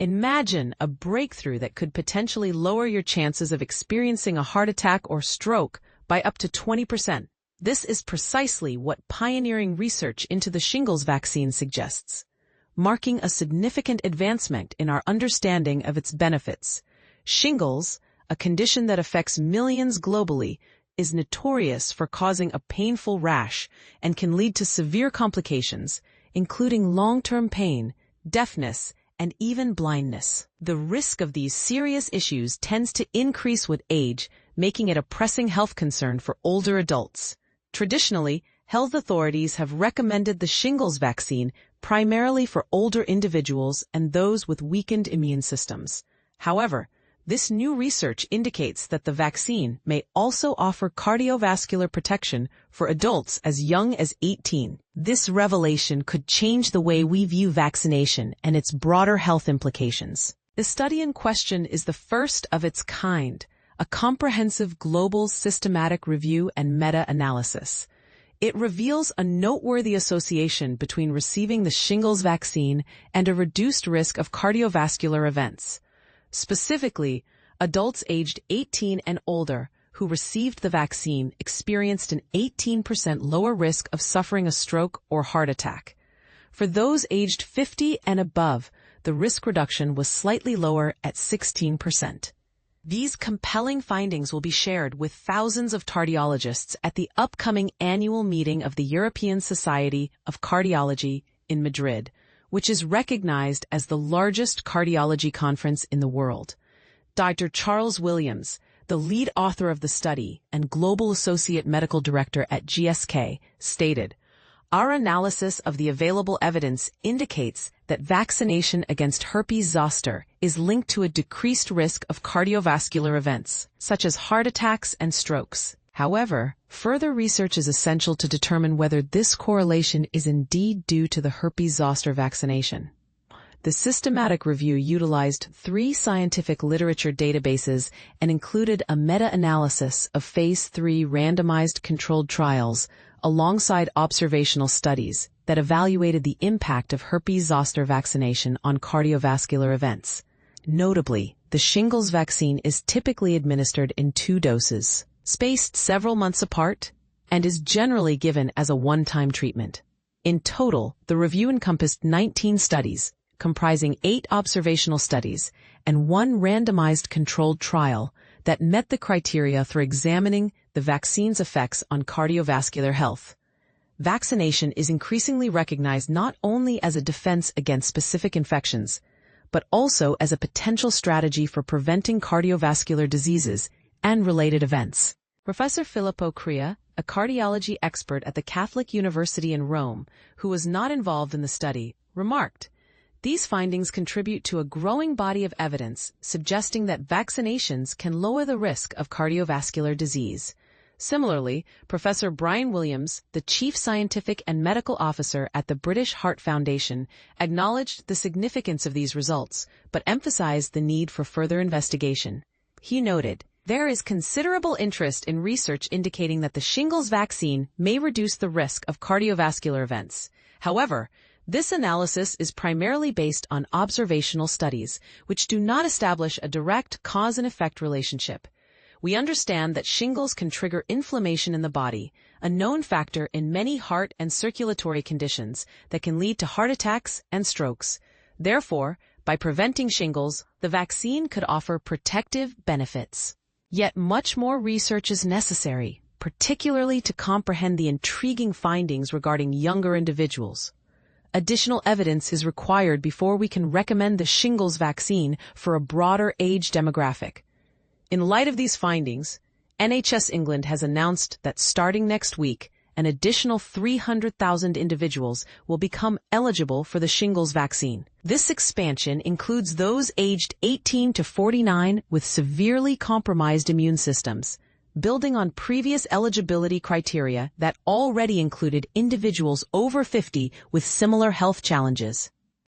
Imagine a breakthrough that could potentially lower your chances of experiencing a heart attack or stroke by up to 20%. This is precisely what pioneering research into the shingles vaccine suggests, marking a significant advancement in our understanding of its benefits. Shingles, a condition that affects millions globally, is notorious for causing a painful rash and can lead to severe complications, including long-term pain, deafness, and even blindness. The risk of these serious issues tends to increase with age, making it a pressing health concern for older adults. Traditionally, health authorities have recommended the shingles vaccine primarily for older individuals and those with weakened immune systems. However, this new research indicates that the vaccine may also offer cardiovascular protection for adults as young as 18. This revelation could change the way we view vaccination and its broader health implications. The study in question is the first of its kind, a comprehensive global systematic review and meta-analysis. It reveals a noteworthy association between receiving the shingles vaccine and a reduced risk of cardiovascular events. Specifically, adults aged 18 and older who received the vaccine experienced an 18% lower risk of suffering a stroke or heart attack. For those aged 50 and above, the risk reduction was slightly lower at 16%. These compelling findings will be shared with thousands of cardiologists at the upcoming annual meeting of the European Society of Cardiology in Madrid, which is recognized as the largest cardiology conference in the world. Dr. Charles Williams, the lead author of the study and Global Associate Medical Director at GSK, stated, "Our analysis of the available evidence indicates that vaccination against herpes zoster is linked to a decreased risk of cardiovascular events, such as heart attacks and strokes. However, further research is essential to determine whether this correlation is indeed due to the herpes zoster vaccination." The systematic review utilized 3 scientific literature databases and included a meta-analysis of Phase 3 randomized controlled trials alongside observational studies that evaluated the impact of herpes zoster vaccination on cardiovascular events. Notably, the shingles vaccine is typically administered in 2 doses, spaced several months apart, and is generally given as a one-time treatment. In total, the review encompassed 19 studies, comprising 8 observational studies and 1 randomized controlled trial that met the criteria for examining the vaccine's effects on cardiovascular health. Vaccination is increasingly recognized not only as a defense against specific infections, but also as a potential strategy for preventing cardiovascular diseases and related events. Professor Filippo Crea, a cardiology expert at the Catholic University in Rome, who was not involved in the study, remarked, "These findings contribute to a growing body of evidence suggesting that vaccinations can lower the risk of cardiovascular disease." Similarly, Professor Brian Williams, the Chief Scientific and Medical Officer at the British Heart Foundation, acknowledged the significance of these results, but emphasized the need for further investigation. He noted, "There is considerable interest in research indicating that the shingles vaccine may reduce the risk of cardiovascular events. However, this analysis is primarily based on observational studies, which do not establish a direct cause and effect relationship. We understand that shingles can trigger inflammation in the body, a known factor in many heart and circulatory conditions that can lead to heart attacks and strokes. Therefore, by preventing shingles, the vaccine could offer protective benefits. Yet much more research is necessary, particularly to comprehend the intriguing findings regarding younger individuals. Additional evidence is required before we can recommend the shingles vaccine for a broader age demographic. In light of these findings, NHS England has announced that starting next week, an additional 300,000 individuals will become eligible for the shingles vaccine. This expansion includes those aged 18 to 49 with severely compromised immune systems, building on previous eligibility criteria that already included individuals over 50 with similar health challenges.